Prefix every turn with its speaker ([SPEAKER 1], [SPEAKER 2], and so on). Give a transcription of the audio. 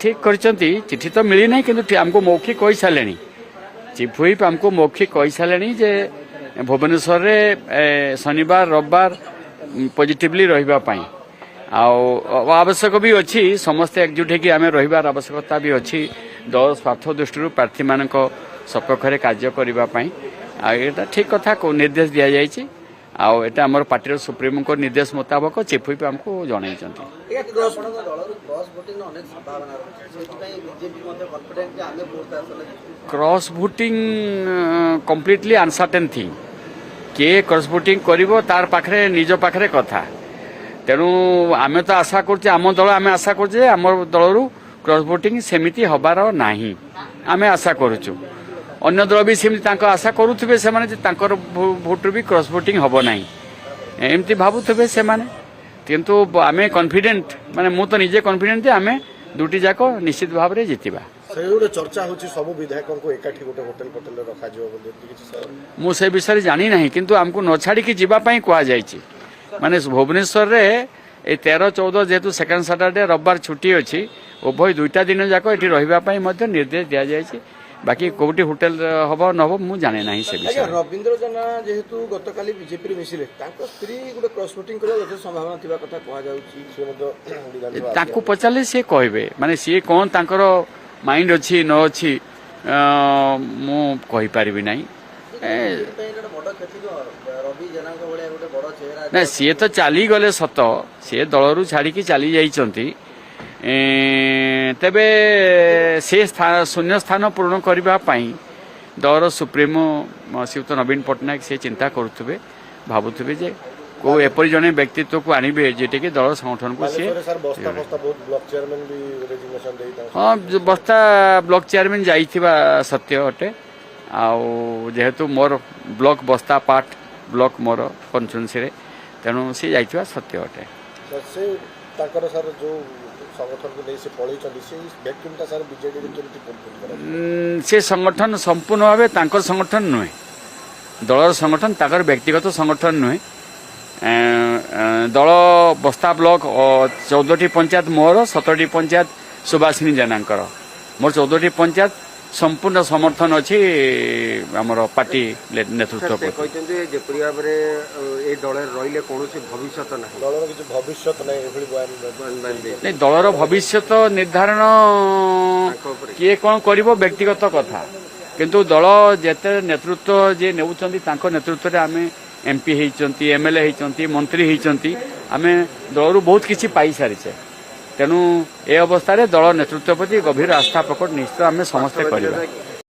[SPEAKER 1] ठीक करचंती चिट्ठी तो मिली नहीं किंतु हमको मौखिक कही सारे चीफ व्हिप हमको मौखिक कही सारे जे भुवनेश्वर रे शनिवार रविवार पॉजिटिवली रहिबा पाई आवश्यक भी अच्छी समस्ते एकजुट होकर आम रही आवश्यकता भी अच्छी दल स्वार्थ दृष्टि प्रार्थी मान सपक्ष में कार्य करने आटा ठीक कथा को निर्देश दि जाइए आटा आम पार्टी सुप्रीमो को निर्देश मुताबक चीफ व्हिप आमको जन cross voting completely uncertain thing किए क्रॉस भोटिंग करिवो तार पाखरे निज पाखरे कथा तेणु आम तो आशा कर आम दल आम आशा कर आम दल क्रॉस भोटिंग सेमिति हबार नाही आम आशा करुचु अन्य दल भी सेमती आशा करुवे से भोट भी क्रॉस भोटिंग हम ना एमती भावुवे से किंतु आम कॉन्फिडेंट माने मु तो निजे कॉन्फिडेंट आम दुटी जाक निश्चित भाव में जीतवा
[SPEAKER 2] चर्चा होची सब विधायकों को एकाठी गोटे होटल पटेल रखा
[SPEAKER 1] मु से विषय जानी ना किंतु आमको न छाड़ी जावाई कहुई माने भुवनेश्वर रे 13-14 जेहेतु सेकेंड सैटरडे रविवार छुट्टी अच्छी उभय दुईटा दिन जाक ये रही निर्देश दि जाए बाकी कोटी होटेल हम न हम मुझे जाने ना से विषय
[SPEAKER 2] रवींद्र जेना जेहेतु गतकाली बीजेपी मिसिले स्त्री गोटे क्रॉस वोटिंग करबा संभावना थिबा कथा कहा जाउची से मध्य
[SPEAKER 1] ताकू पचाले से कहबे माने सी कोन तांकर माइंड अच्छी न अच्छी मु कहि परिबि नाही ना सी तो चली गले सत सी दल रू छाड़ी चली जाइछंती तेबे से शून्य स्थान पूर्ण करने दल सुप्रीमो श्रीयुत नवीन पट्टनायक से चिंता करुवे भावुवे जे को एपरी जड़े व्यक्तित्व को आनबे जेटे कि दल संगठन को सी हाँ बस्ता ब्लॉक चेयरमैन जाइथिबा सत्य अटे जेहेतु मोर ब्लॉक बस्ता पार्ट ब्लॉक मोर कन्स्टिट्यूएंसी तेणु सी जाइथिबा सत्य अटे से संगठन संपूर्ण भाव संगठन नुहे दल संगठन ताकर व्यक्तिगत संगठन नुहे दल बस्ता ब्लॉक 14टी पंचायत मोर 17टी पंचायत सुभाषिनी जेनांकर मोर 14टी पंचायत संपूर्ण समर्थन अच्छी आमर पार्टी नेतृत्व नहीं दलर भविष्य निर्धारण किए कौन कर व्यक्तिगत कथा किंतु दल जेते नेतृत्व जे नेउछंती नेतृत्व आम एमपी होती एमएलए होती मंत्री होती आम दलर बहुत किसी पाई सारीचे तेणु ए अवस्था दल नेतृत्व प्रति गभीर आस्था प्रकट निश्चित आम समस्ते कर